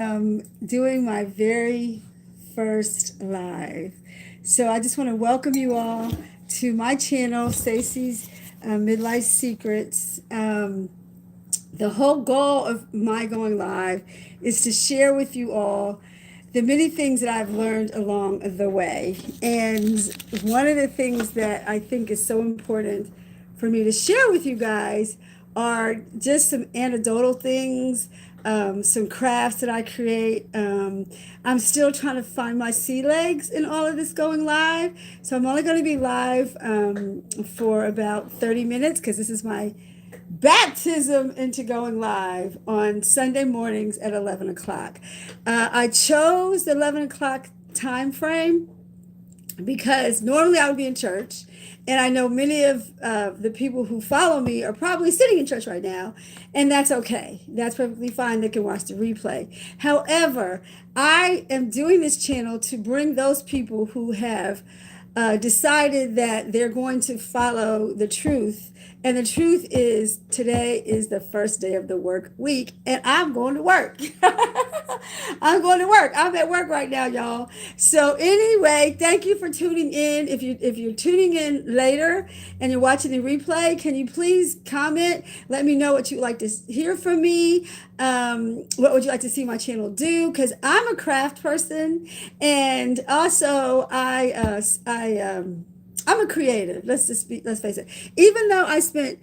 Doing my very first live. So I just want to welcome you all to my channel, Stacy's Midlife Secrets. The whole goal of my going live is to share with you all the many things that I've learned along the way. And one of the things that I think is so important for me to share with you guys are just some anecdotal things, some crafts that I create. I'm still trying to find my sea legs in all of this going live. So I'm only going to be live for about 30 minutes because this is my baptism into going live on Sunday mornings at 11 o'clock. I chose the 11 o'clock time frame because normally I would be in church. And I know many of the people who follow me are probably sitting in church right now, and that's okay. That's perfectly fine. They can watch the replay. However, I am doing this channel to bring those people who have decided that they're going to follow the truth. And the truth is, today is the first day of the work week, and I'm going to work. I'm going to work. I'm at work right now, y'all. So anyway, thank you for tuning in. If you're tuning in later and you're watching the replay, can you please comment? Let me know what you'd like to hear from me. What would you like to see my channel do? Because I'm a craft person, and also I'm a creative. Let's face it. Even though I spent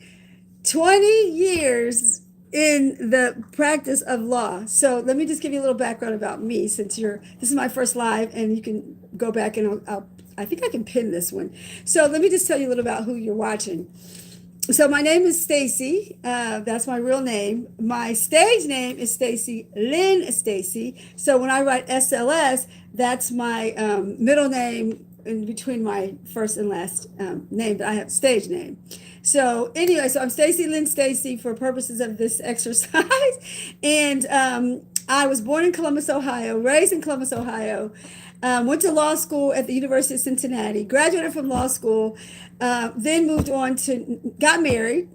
20 years in the practice of law. So let me just give you a little background about me, since this is my first live, and you can go back and I think I can pin this one. So let me just tell you a little about who you're watching. So my name is Stacy. That's my real name. My stage name is Stacey Lynn Stacy. So when I write SLS, that's my middle name in between my first and last name that I have, stage name. So anyway, so I'm Stacey Lynn Stacy for purposes of this exercise. And I was born in Columbus, Ohio, raised in Columbus, Ohio, went to law school at the University of Cincinnati, graduated from law school, then moved on to, got married,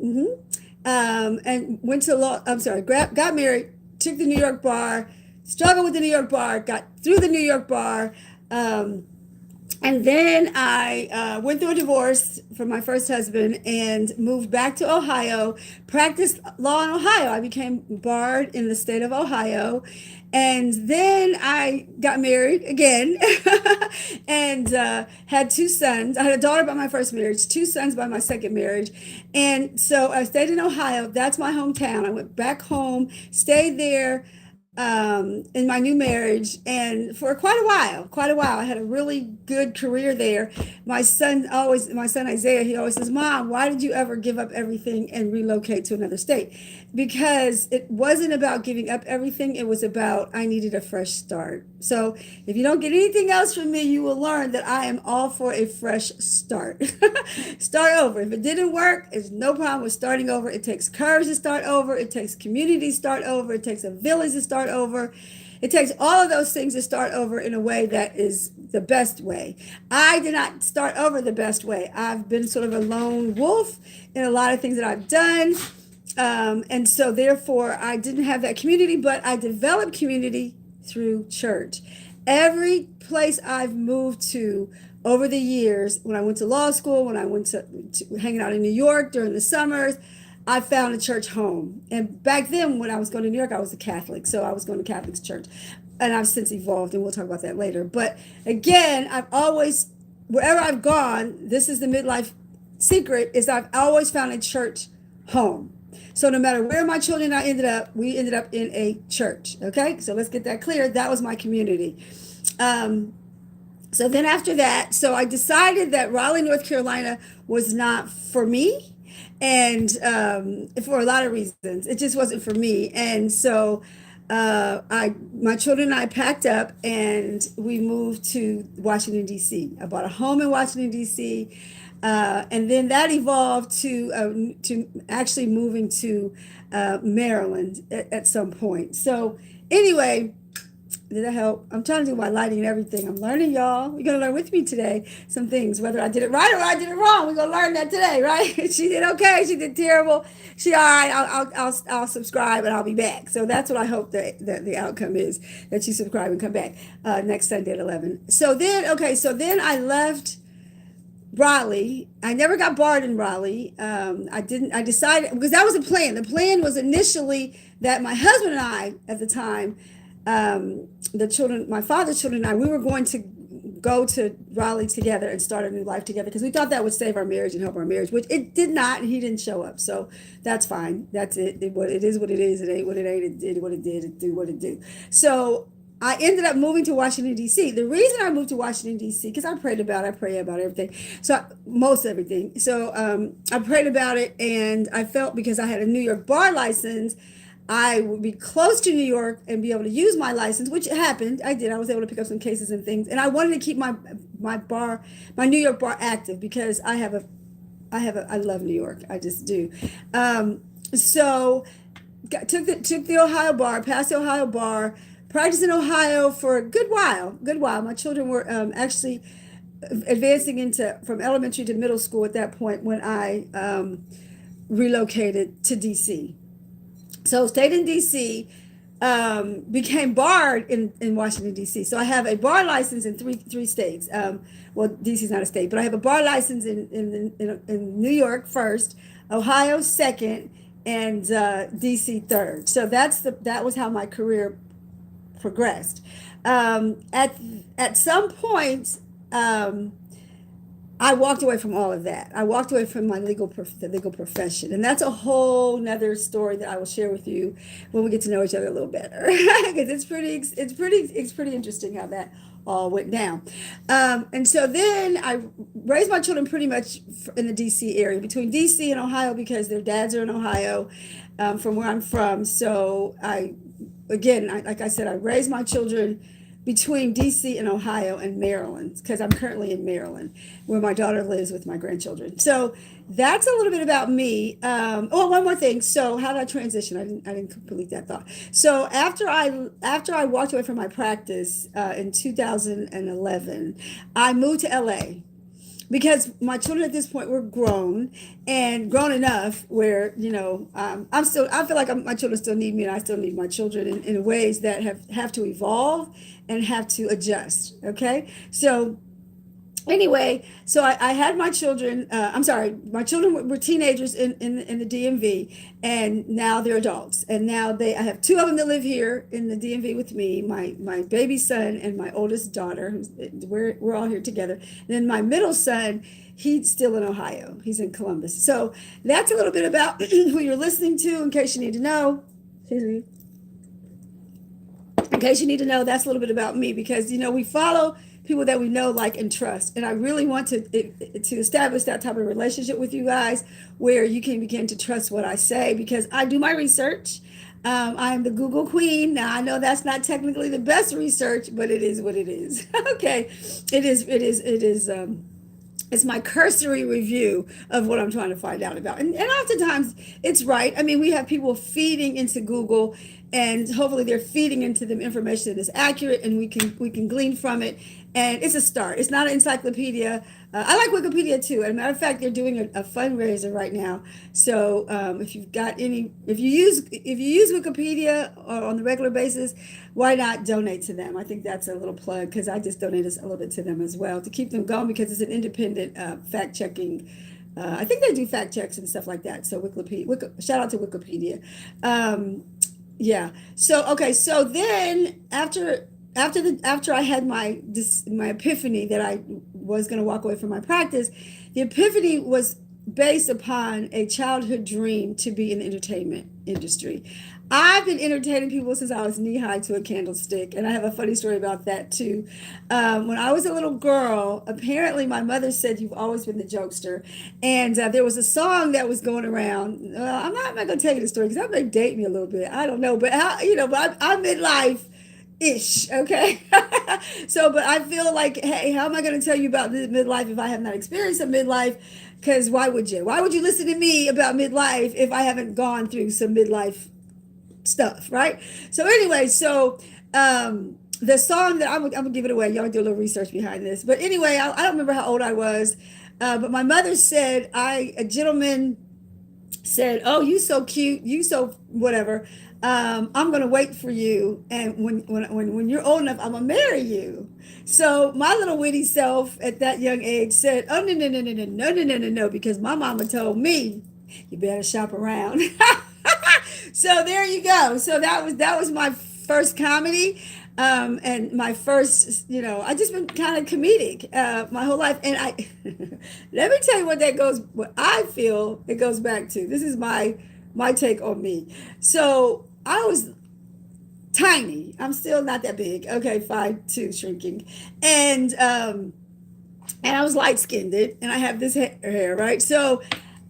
and went to law, got married, took the New York bar, struggled with the New York bar, got through the New York bar, and then I went through a divorce from my first husband and moved back to Ohio, practiced law in Ohio. I became barred in the state of Ohio. And then I got married again and had two sons. I had a daughter by my first marriage, two sons by my second marriage. And so I stayed in Ohio. That's my hometown. I went back home, stayed there in my new marriage, and for quite a while I had a really good career there. My son Isaiah, he always says, Mom, why did you ever give up everything and relocate to another state? Because it wasn't about giving up everything. It was about, I needed a fresh start. So if you don't get anything else from me, you will learn that I am all for a fresh start. Start over. If it didn't work, there's no problem with starting over. It takes courage to start over. It takes community to start over. It takes a village to start over. It takes all of those things to start over in a way that is the best way. I did not start over the best way. I've been sort of a lone wolf in a lot of things that I've done. And so therefore I didn't have that community, but I developed community through church. Every place I've moved to over the years, when I went to law school, when I went to hanging out in New York during the summers, I found a church home. And back then when I was going to New York, I was a Catholic. So I was going to Catholic church, and I've since evolved, and we'll talk about that later. But again, I've always, wherever I've gone, this is the midlife secret, is I've always found a church home. So no matter where my children and I ended up, we ended up in a church. Okay, so let's get that clear. That was my community. So then after that, so I decided that Raleigh, North Carolina was not for me, and for a lot of reasons. It just wasn't for me. And so my children and I packed up and we moved to Washington, D.C. I bought a home in Washington, D.C., and then that evolved to actually moving to Maryland at some point. So anyway, Did that help? I'm trying to do my lighting and everything. I'm learning, y'all. You're going to learn with me today some things, whether I did it right or I did it wrong. We're going to learn that today, right? She did okay. She did terrible. She, all right, I'll subscribe and I'll be back. So that's what I hope that the outcome is, that you subscribe and come back next Sunday at 11. So then I left Raleigh. I never got barred in Raleigh. I decided, because that was the plan. The plan was initially that my husband and I, at the time, the children, my father's children and I, we were going to go to Raleigh together and start a new life together, because we thought that would save our marriage and help our marriage, which it did not, and he didn't show up. So that's fine. That's it. It is what it is. It ain't what it ain't. It did what it did. It do what it do. So I ended up moving to Washington, D.C. The reason I moved to Washington, D.C., because I pray about everything. So most everything. So I prayed about it, and I felt, because I had a New York bar license, I would be close to New York and be able to use my license, which happened. I did. I was able to pick up some cases and things. And I wanted to keep my New York bar active, because I love New York. I just do. So took the Ohio bar, passed the Ohio bar, practiced in Ohio for a good while. My children were actually advancing from elementary to middle school at that point when I relocated to DC. So stayed in DC, became barred in Washington, D.C. So I have a bar license in three states. Well, D.C. is not a state, but I have a bar license in New York first, Ohio second, and D.C. third. So that was how my career progressed. At some point, I walked away from all of that. I walked away from my legal profession, and that's a whole nother story that I will share with you when we get to know each other a little better. Because it's pretty interesting how that all went down. And so then I raised my children pretty much in the DC area, between DC and Ohio, because their dads are in Ohio, from where I'm from. So like I said, I raised my children between DC and Ohio and Maryland, because I'm currently in Maryland, where my daughter lives with my grandchildren. So that's a little bit about me. One more thing. So how did I transition? I didn't complete that thought. So after I walked away from my practice in 2011, I moved to LA, because my children at this point were grown enough where, I feel like my children still need me, and I still need my children in ways that have to evolve and have to adjust. Okay. So anyway, so I had my children, my children were teenagers in the DMV, and now they're adults. And now I have two of them that live here in the DMV with me, my baby son and my oldest daughter, we're all here together. And then my middle son, he's still in Ohio. He's in Columbus. So that's a little bit about who you're listening to, in case you need to know. Excuse me. In case you need to know, that's a little bit about me, because, we follow people that we know, like, and trust. And I really want to establish that type of relationship with you guys, where you can begin to trust what I say, because I do my research. I am the Google queen. Now, I know that's not technically the best research, but it is what it is. Okay. It is. It's my cursory review of what I'm trying to find out about. And oftentimes it's right. I mean, we have people feeding into Google, and hopefully they're feeding into them information that is accurate, and we can glean from it. And it's a start. It's not an encyclopedia. I like Wikipedia too. As a matter of fact, they're doing a fundraiser right now. So if you use Wikipedia on the regular basis, why not donate to them? I think that's a little plug, because I just donated a little bit to them as well, to keep them going, because it's an independent fact checking. I think they do fact checks and stuff like that. So shout out to Wikipedia. Yeah. So okay. So then after I had my epiphany that I was going to walk away from my practice, the epiphany was based upon a childhood dream to be in the entertainment industry. I've been entertaining people since I was knee-high to a candlestick, and I have a funny story about that too. When I was a little girl, apparently my mother said, "You've always been the jokester," and there was a song that was going around. I'm not going to tell you the story, because that may date me a little bit. I don't know, but I'm midlife ish, okay? But I feel like, hey, how am I going to tell you about midlife if I have not experienced a midlife? Because why would you listen to me about midlife if I haven't gone through some midlife stuff, right? So anyway, the song that I'm gonna give it away. Y'all do a little research behind this. But anyway, I don't remember how old I was, but my mother said a gentleman said, "Oh, you so cute, you so whatever. I'm gonna wait for you, and when you're old enough, I'm gonna marry you." So my little witty self at that young age said, "Oh no no no no no no no no no no," because my mama told me you better shop around. So there you go. So that was my first comedy. And my first, I just been kind of comedic my whole life. And I, let me tell you what I feel it goes back to. This is my take on me. So I was tiny. I'm still not that big. Okay, 5'2", shrinking, and I was light skinned, and I have this hair, right? So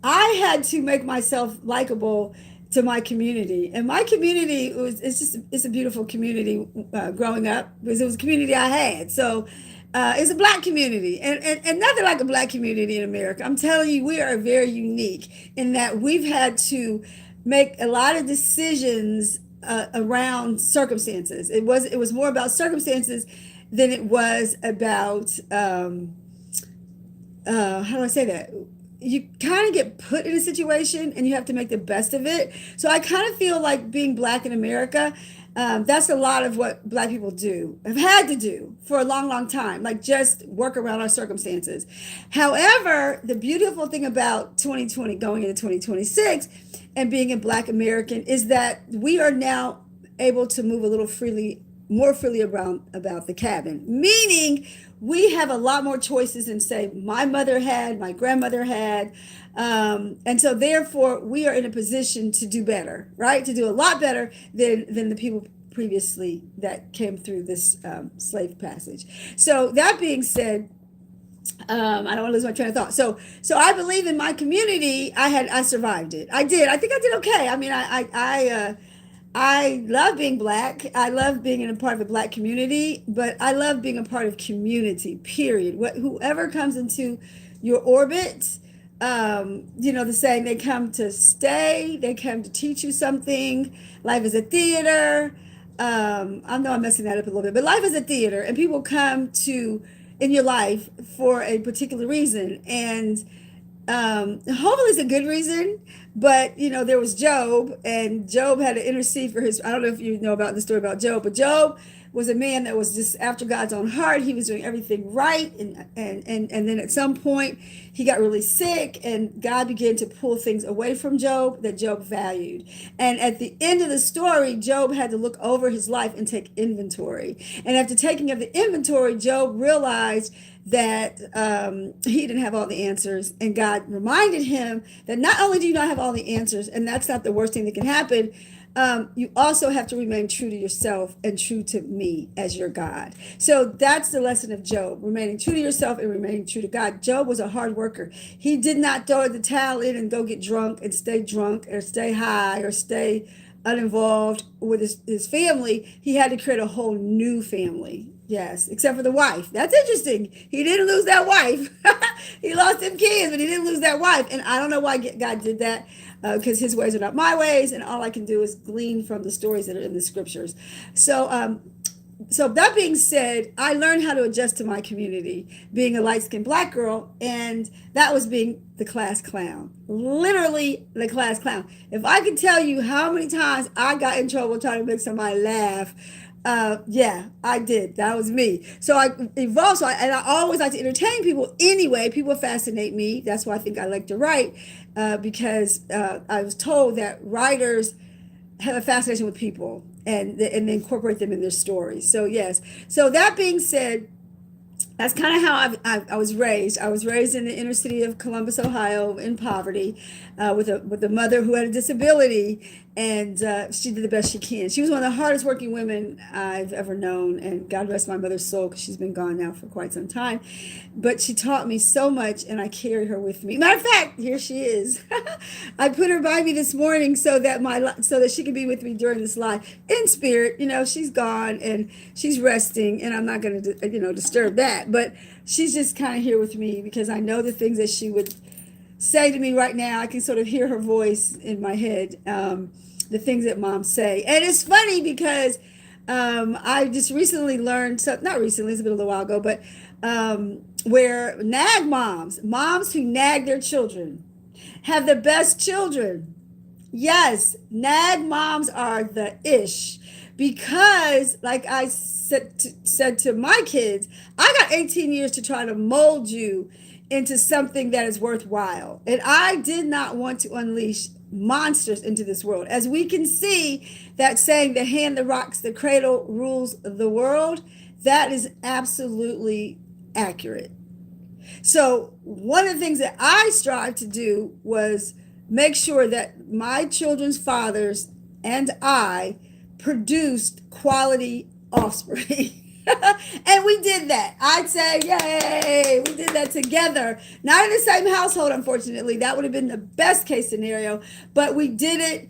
I had to make myself likable to my community, and my community it's a beautiful community growing up, because it was a community I had. So it's a black community, and nothing like a black community in America. I'm telling you, we are very unique in that we've had to make a lot of decisions around circumstances. It was more about circumstances than it was about how do I say that? You kind of get put in a situation and you have to make the best of it. So I kind of feel like being black in America, that's a lot of what black people have had to do for a long, long time, like just work around our circumstances. However, the beautiful thing about 2020 going into 2026 and being a black American is that we are now able to move a little more freely around about the cabin, meaning we have a lot more choices than, say, my mother had, my grandmother had. And so therefore we are in a position to do better, right? To do a lot better than the people previously that came through this slave passage. So that being said, I don't want to lose my train of thought. So I believe in my community. I survived it. I did. I think I did okay. I mean, I love being black. I love being in a part of a black community, but I love being a part of community, period. Whoever comes into your orbit, the saying, they come to stay, they come to teach you something. Life is a theater. I know I'm messing that up a little bit, but life is a theater, and people come in your life for a particular reason. And hopefully it's a good reason. But there was Job, and Job had to intercede for I don't know if you know about the story about Job, but Job was a man that was just after God's own heart. He was doing everything right, and then at some point he got really sick, and God began to pull things away from Job that Job valued. And at the end of the story, Job had to look over his life and take inventory. And after taking of the inventory, Job realized that he didn't have all the answers, and God reminded him that not only do you not have all the answers, and that's not the worst thing that can happen, you also have to remain true to yourself and true to me as your God. So that's the lesson of Job: remaining true to yourself and remaining true to God. Job was a hard worker. He did not throw the towel in and go get drunk and stay drunk or stay high or stay uninvolved with his family. He had to create a whole new family. Yes, except for the wife. That's interesting. He didn't lose that wife. He lost them kids, but he didn't lose that wife. And I don't know why God did that, because his ways are not my ways, and all I can do is glean from the stories that are in the scriptures. So that being said, I learned how to adjust to my community, being a light-skinned black girl, and that was being the class clown. Literally the class clown. If I could tell you how many times I got in trouble trying to make somebody laugh, yeah, I did. That was me. So I evolved. And I always like to entertain people anyway. People fascinate me. That's why I think I like to write, because I was told that writers have a fascination with people, and they incorporate them in their stories. So yes. So that being said, that's kind of how I was raised. I was raised in the inner city of Columbus, Ohio, in poverty, with a mother who had a disability, and she did the best she can. She was one of the hardest working women I've ever known, and God rest my mother's soul, because she's been gone now for quite some time. But she taught me so much, and I carry her with me. Matter of fact, here she is. I put her by me this morning so that she could be with me during this live in spirit. She's gone and she's resting, and I'm not going to disturb that. But she's just kind of here with me, because I know the things that she would say to me right now. I can sort of hear her voice in my head, the things that moms say. And it's funny because I just recently learned, so not recently, it's been a little while ago, but where nag moms who nag their children, have the best children. Yes, nag moms are the ish. Because, like I said to my kids, I got 18 years to try to mold you into something that is worthwhile. And I did not want to unleash monsters into this world. As we can see, that saying, the hand that rocks the cradle rules the world, that is absolutely accurate. So, one of the things that I strive to do was make sure that my children's fathers and I produced quality offspring. And we did that. I'd say, yay, we did that together. Not in the same household, unfortunately. That would have been the best case scenario, but we did it.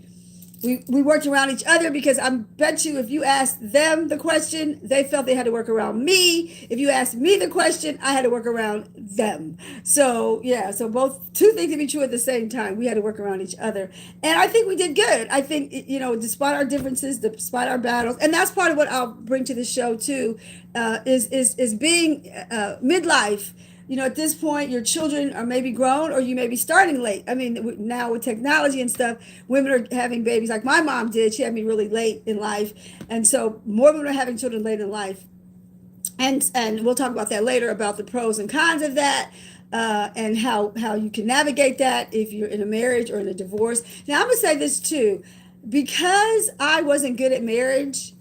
We worked around each other, because I bet you if you asked them the question, they felt they had to work around me. If you asked me the question, I had to work around them. So yeah, so both two things to be true at the same time. We had to work around each other, and I think we did good. I think, despite our differences, despite our battles, and that's part of what I'll bring to the show too, is being midlife. At this point, your children are maybe grown, or you may be starting late. I mean, now with technology and stuff, women are having babies like my mom did. She had me really late in life. And so more women are having children late in life. And we'll talk about that later, about the pros and cons of that, and how you can navigate that if you're in a marriage or in a divorce. Now, I'm going to say this too. Because I wasn't good at marriage,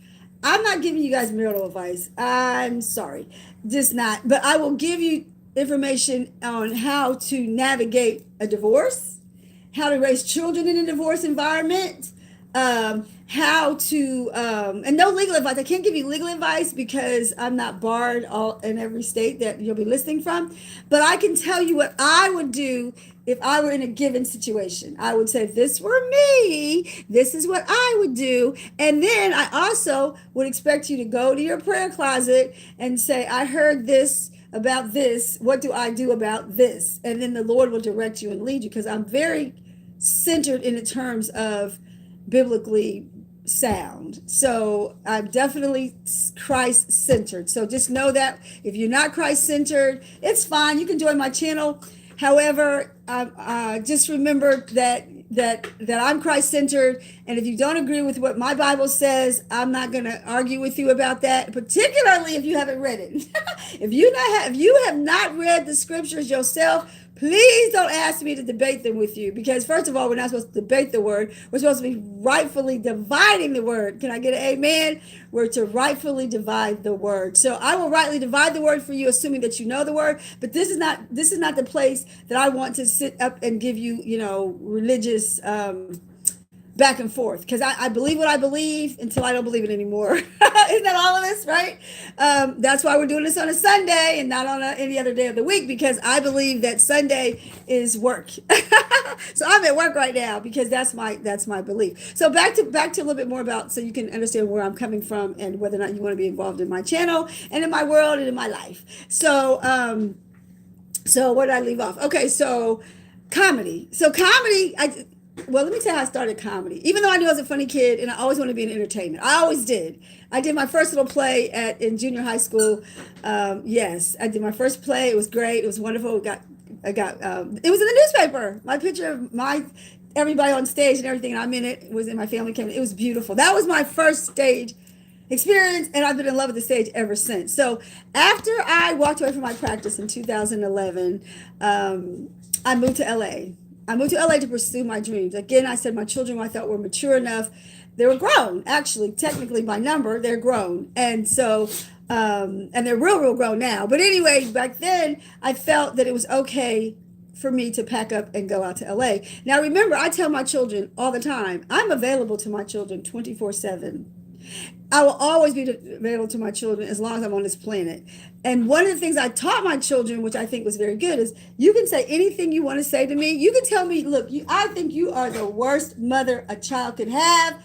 I'm not giving you guys marital advice. I'm sorry. Just not. But I will give you information on how to navigate a divorce, how to raise children in a divorce environment, how to, and no legal advice. I can't give you legal advice because I'm not barred all in every state that you'll be listening from, but I can tell you what I would do if I were in a given situation. I would say, if this were me, this is what I would do. And then I also would expect you to go to your prayer closet and say, I heard this about this. What do I do about this? And then the Lord will direct you and lead you, because I'm very centered in the terms of biblically sound. So I'm definitely Christ centered. So just know that if you're not Christ centered, it's fine. You can join my channel. However, just remember that I'm Christ-centered, and if you don't agree with what my Bible says, I'm not going to argue with you about that, particularly if you haven't read it. If you have not read the scriptures yourself, please don't ask me to debate them with you, because first of all, we're not supposed to debate the word. We're supposed to be rightfully dividing the word. Can I get an amen? We're to rightfully divide the word. So I will rightly divide the word for you, assuming that you know the word. But this is not the place that I want to sit up and give you, religious back and forth, because I believe what I believe until I don't believe it anymore. Isn't that all of this, right? That's why we're doing this on a Sunday and not on any other day of the week, because I believe that Sunday is work. So I'm at work right now because that's my belief. So back to a little bit more about, so you can understand where I'm coming from and whether or not you want to be involved in my channel and in my world and in my life. So where did I leave off? Okay, so comedy. Well, let me tell you how I started comedy. Even though I knew I was a funny kid and I always wanted to be in entertainment. I always did. I did my first little play in junior high school. Yes, I did my first play. It was great. It was wonderful. It was in the newspaper. My picture of everybody on stage and everything, and I'm in it. It was in my family camera. It was beautiful. That was my first stage experience, and I've been in love with the stage ever since. So after I walked away from my practice in 2011, I moved to LA. I moved to LA to pursue my dreams. Again, I said my children, I thought, were mature enough. They were grown, actually, technically by number, they're grown. And so, and they're real grown now. But anyway, back then, I felt that it was okay for me to pack up and go out to LA. Now, remember, I tell my children all the time, I'm available to my children 24/7. I will always be available to my children as long as I'm on this planet. And one of the things I taught my children, which I think was very good, is you can say anything you want to say to me. You can tell me, look, I think you are the worst mother a child could have.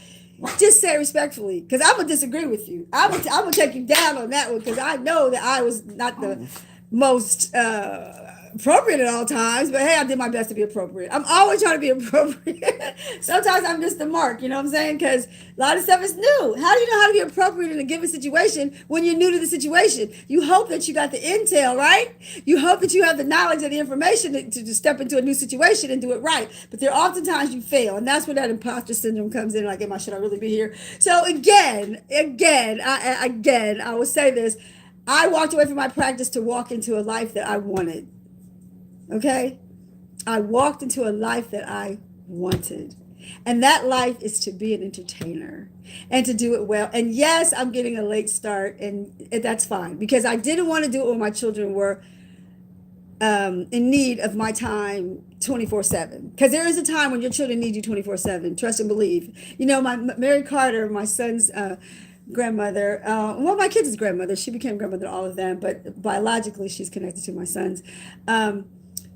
Just say it respectfully, because I'm going to disagree with you. I'm going to take you down on that one, because I know that I was not the most appropriate at all times, but hey, I did my best to be appropriate. I'm always trying to be appropriate. Sometimes I miss the mark, you know what I'm saying? Because a lot of stuff is new. How do you know how to be appropriate in a given situation when you're new to the situation? You hope that you got the intel, right? You hope that you have the knowledge and the information to step into a new situation and do it right. But there are oftentimes you fail, and that's where that imposter syndrome comes in. Like, should I really be here? So again, I will say this. I walked away from my practice to walk into a life that I wanted. Okay? I walked into a life that I wanted. And that life is to be an entertainer and to do it well. And yes, I'm getting a late start, and that's fine because I didn't want to do it when my children were in need of my time 24/7. Because there is a time when your children need you 24/7. Trust and believe. You know, Mary Carter, my son's grandmother, well, my kids' grandmother, she became grandmother to all of them, but biologically she's connected to my sons.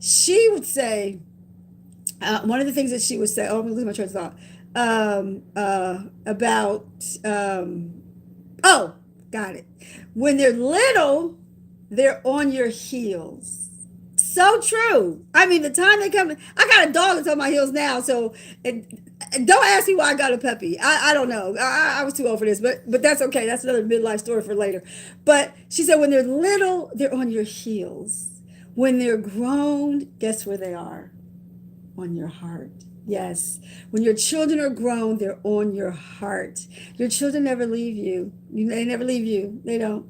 She would say, one of the things that she would say, I'm going to lose my train of thought, about, got it. When they're little, they're on your heels. So true. I mean, the time they come, I got a dog that's on my heels now, so don't ask me why I got a puppy. I don't know. I was too old for this, but that's okay. That's another midlife story for later. But she said, when they're little, they're on your heels. When they're grown, guess where they are? On your heart. Yes. When your children are grown, they're on your heart. Your children never leave you. They never leave you. They don't.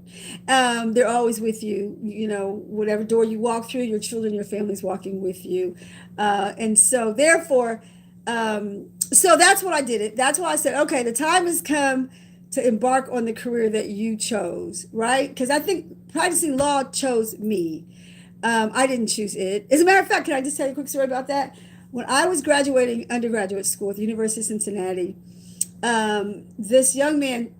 They're always with you. You know, whatever door you walk through, your children, your family's walking with you. And so therefore, so that's what I did it. That's why I said, okay, the time has come to embark on the career that you chose, right? Because I think practicing law chose me. I didn't choose it. As a matter of fact, can I just tell you a quick story about that? When I was graduating undergraduate school at the University of Cincinnati, this young man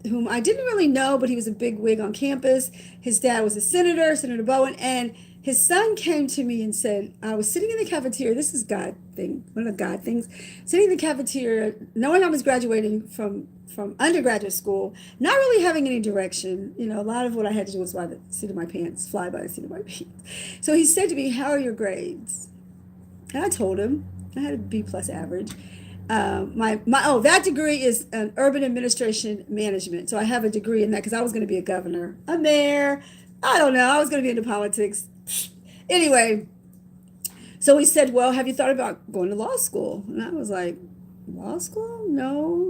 whom I didn't really know, but he was a big wig on campus. His dad was a senator, Senator Bowen, and his son came to me and said, I was sitting in the cafeteria. This is God thing, one of the God things. Sitting in the cafeteria, knowing I was graduating from undergraduate school, not really having any direction. You know, a lot of what I had to do was by the seat of my pants, fly by the seat of my pants. So he said to me, how are your grades? And I told him I had a B plus average. That degree is an urban administration management. So I have a degree in that because I was going to be a governor, a mayor. I don't know. I was going to be into politics. Anyway, so he said, well, have you thought about going to law school? And I was like, law school? No,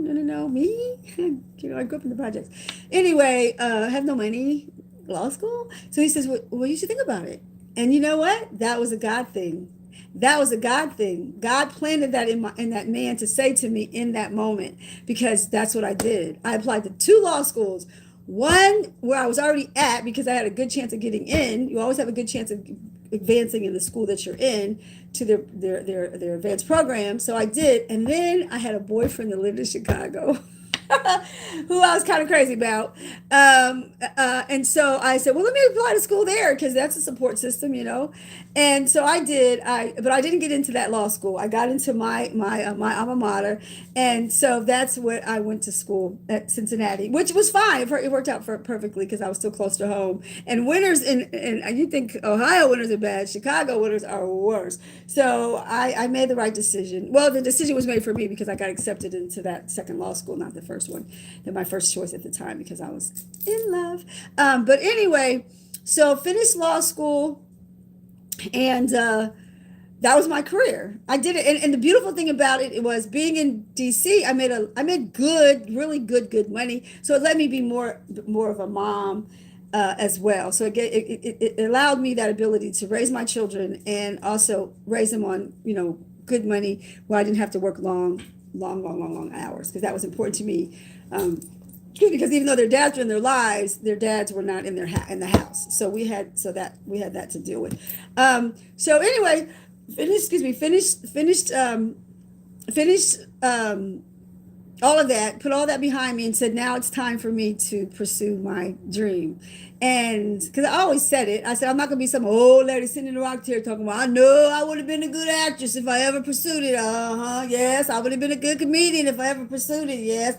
me? You know, I grew up in the projects. Anyway, I have no money. Law school? So he says, well, you should think about it. And you know what? That was a God thing. That was a God thing. God planted that in that man to say to me in that moment, because that's what I did. I applied to 2 law schools. One where I was already at because I had a good chance of getting in. You always have a good chance of advancing in the school that you're in to their advanced program. So I did. And then I had a boyfriend that lived in Chicago who I was kind of crazy about. And so I said, well, let me apply to school there because that's a support system, you know. And so I did. But I didn't get into that law school. I got into my alma mater, and so that's what I went to school at Cincinnati, which was fine. It worked out perfectly because I was still close to home. And winters and you think Ohio winters are bad, Chicago winters are worse. So I made the right decision. Well, the decision was made for me because I got accepted into that second law school, not the first one, my first choice at the time because I was in love. But anyway, so finished law school, and that was my career. I did it, and the beautiful thing about it was being in DC. I made really good money, so it let me be more of a mom as well. So it allowed me that ability to raise my children and also raise them on good money where I didn't have to work long hours, because that was important to me. Because even though their dads were in their lives, their dads were not in the house. So we had that to deal with. So anyway, finished all of that, put all that behind me, and said, now it's time for me to pursue my dream. And because I always said it, I said, I'm not going to be some old lady sitting in the rock chair talking about, I know I would have been a good actress if I ever pursued it. Yes, I would have been a good comedian if I ever pursued it. Yes.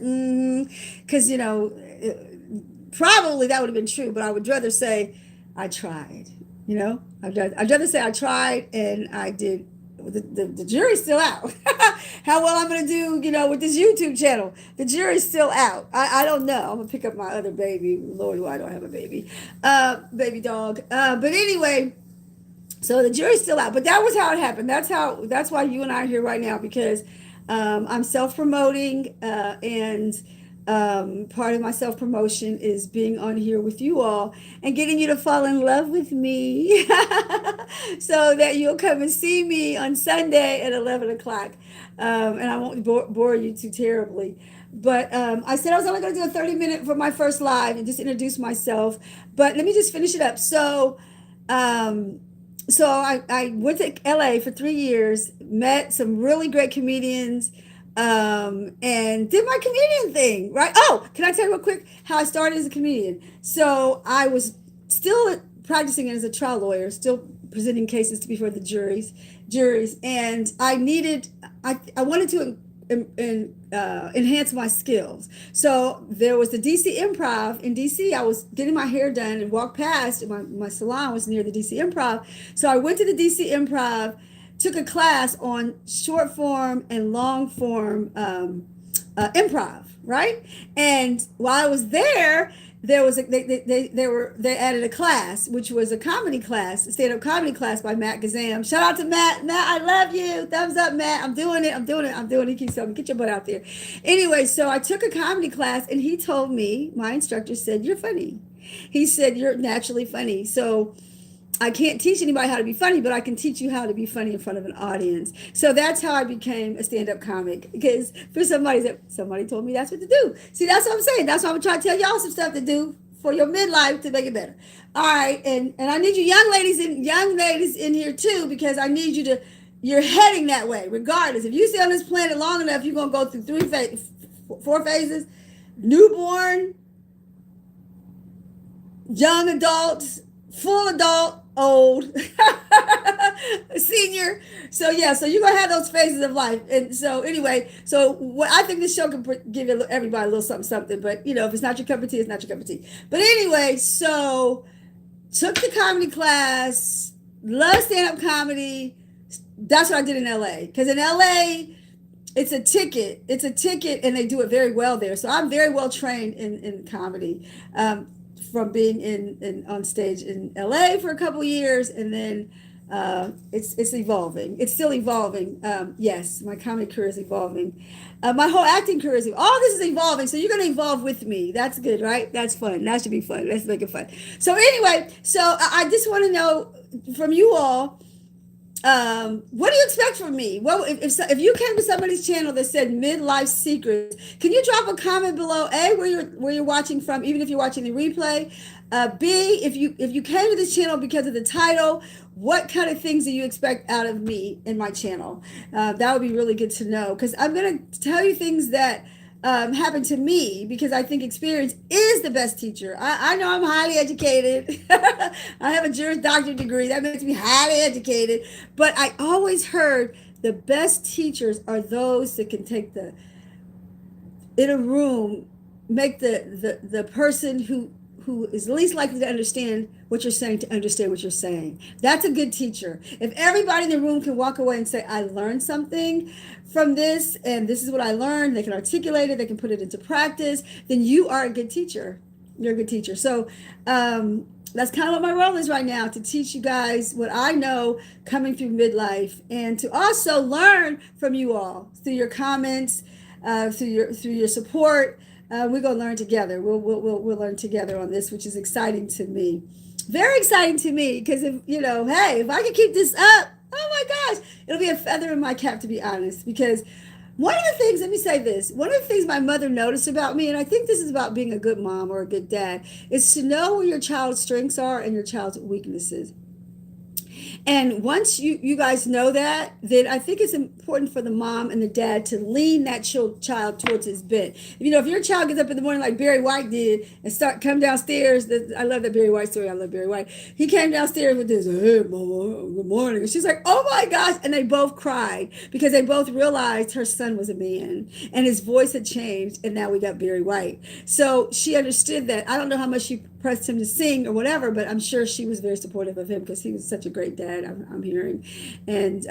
Because, probably that would have been true, but I would rather say I tried. I'd rather say I tried and I did. The jury's still out. How well I'm going to do, with this YouTube channel. The jury's still out. I don't know. I'm going to pick up my other baby. Lord, why do I have a baby? Baby dog. But anyway, so the jury's still out. But that was how it happened. That's why you and I are here right now, because I'm self-promoting, and part of my self-promotion is being on here with you all and getting you to fall in love with me so that you'll come and see me on Sunday at 11 o'clock. And I won't bore you too terribly. But I said I was only going to do a 30-minute for my first live and just introduce myself. But let me just finish it up. So I went to LA for 3 years, met some really great comedians, and did my comedian thing, right? Oh, can I tell you real quick how I started as a comedian? So I was still practicing as a trial lawyer, still presenting cases to before the juries, and I wanted to enhance my skills. So there was the DC Improv in DC. I was getting my hair done and walked past, my salon was near the DC Improv. So I went to the DC Improv, took a class on short form and long form improv, right? And while I was there, they added a class, which was a comedy class, a stand-up comedy class by Matt Gazam. Shout out to Matt. Matt, I love you. Thumbs up, Matt. I'm doing it. He keeps telling me, get your butt out there. Anyway, so I took a comedy class, and he told me, my instructor said, you're funny. He said, you're naturally funny. So I can't teach anybody how to be funny, but I can teach you how to be funny in front of an audience. So that's how I became a stand-up comic, because for somebody told me that's what to do. See, that's what I'm saying. That's why I'm trying to tell y'all some stuff to do for your midlife to make it better. All right, and I need you young ladies in here too, because I need you to, you're heading that way regardless. If you stay on this planet long enough, you're going to go through 4 phases: newborn, young adult, full adult, old, senior. So yeah, so you're gonna have those phases of life. And so anyway, so what I think this show can give everybody a little something. But if it's not your cup of tea, it's not your cup of tea. But anyway, so took the comedy class, love stand-up comedy. That's what I did in LA, because in LA it's a ticket, and they do it very well there. So I'm very well trained in comedy. From being in on stage in LA for a couple years, and then it's evolving. It's still evolving. Yes, my comedy career is evolving. My whole acting career is all this is evolving. So you're going to evolve with me. That's good, right? That's fun. That should be fun. Let's make it fun. So anyway, I just want to know from you all, what do you expect from me? Well, if you came to somebody's channel that said midlife secrets, can you drop a comment below? A, where you're watching from, even if you're watching the replay. B, if you came to this channel because of the title, what kind of things do you expect out of me in my channel? That would be really good to know, because I'm going to tell you things that happened to me, because I think experience is the best teacher. I know I'm highly educated. I have a Juris Doctorate degree. That makes me highly educated. But I always heard the best teachers are those that can take in a room, make the person who is least likely to understand what you're saying to understand what you're saying. That's a good teacher. If everybody in the room can walk away and say, I learned something from this, and this is what I learned, they can articulate it, they can put it into practice, then you are a good teacher. You're a good teacher. So that's kind of what my role is right now, to teach you guys what I know coming through midlife, and to also learn from you all through your comments, through your support. We're gonna learn together. We'll learn together on this, which is exciting to me, very exciting to me. Because if I can keep this up, oh my gosh, it'll be a feather in my cap, to be honest. Because one of the things, let me say this, one of the things my mother noticed about me, and I think this is about being a good mom or a good dad, is to know where your child's strengths are and your child's weaknesses. And once you guys know that, then I think it's important for the mom and the dad to lean that child towards his bent. If your child gets up in the morning like Barry White did and come downstairs, I love that Barry White story. I love Barry White. He came downstairs with this, hey, mama, good morning. And she's like, oh my gosh. And they both cried, because they both realized her son was a man and his voice had changed. And now we got Barry White. So she understood that. I don't know how much she pressed him to sing or whatever, but I'm sure she was very supportive of him because he was such a great dad, I'm hearing. And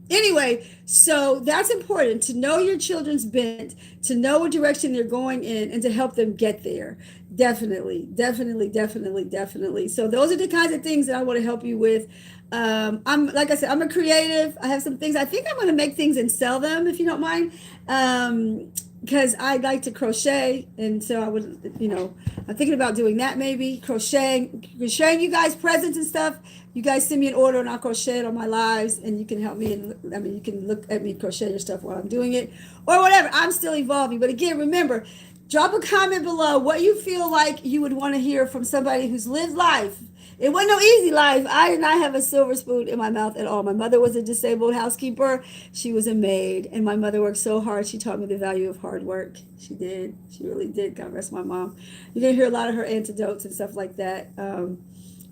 anyway, so that's important, to know your children's bent, to know what direction they're going in, and to help them get there. Definitely, definitely, definitely, definitely. So those are the kinds of things that I want to help you with. I'm, like I said, I'm a creative. I have some things. I think I'm going to make things and sell them, if you don't mind. Because I like to crochet, and so I would, I'm thinking about doing that, maybe crocheting you guys presents and stuff. You guys send me an order and I'll crochet it on my lives, and you can help me. And I mean, you can look at me crochet your stuff while I'm doing it, or whatever. I'm still evolving, but again, remember, drop a comment below what you feel like you would want to hear from somebody who's lived life. It wasn't no easy life. I did not have a silver spoon in my mouth at all. My mother was a disabled housekeeper. She was a maid, and my mother worked so hard. She taught me the value of hard work. She did. She really did. God rest my mom. You're going to hear a lot of her anecdotes and stuff like that.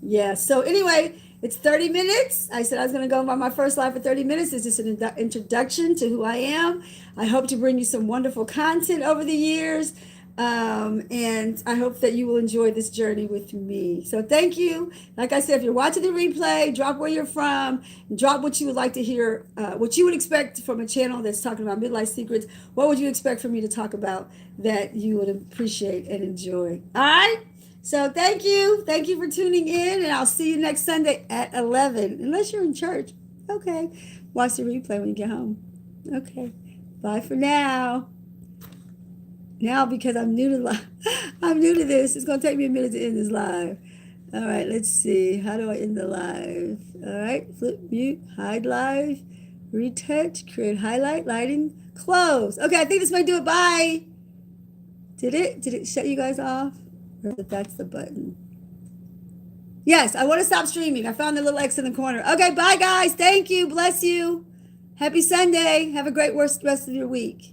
Yeah. So anyway, it's 30 minutes. I said I was going to go by my first live for 30 minutes. It's just an introduction to who I am. I hope to bring you some wonderful content over the years. And I hope that you will enjoy this journey with me. So thank you. Like I said, if you're watching the replay, drop where you're from, drop what you would like to hear, what you would expect from a channel that's talking about midlife secrets. What would you expect for me to talk about that you would appreciate and enjoy? All right. So thank you. Thank you for tuning in, and I'll see you next Sunday at 11, unless you're in church. Okay. Watch the replay when you get home. Okay. Bye for now. Now, because I'm new to this, it's going to take me a minute to end this live. All right, let's see. How do I end the live? All right, flip, mute, hide live, retouch, create highlight, lighting, close. Okay, I think this might do it. Bye. Did it shut you guys off? Or that's the button. Yes, I want to stop streaming. I found the little X in the corner. Okay, bye, guys. Thank you. Bless you. Happy Sunday. Have a great rest of your week.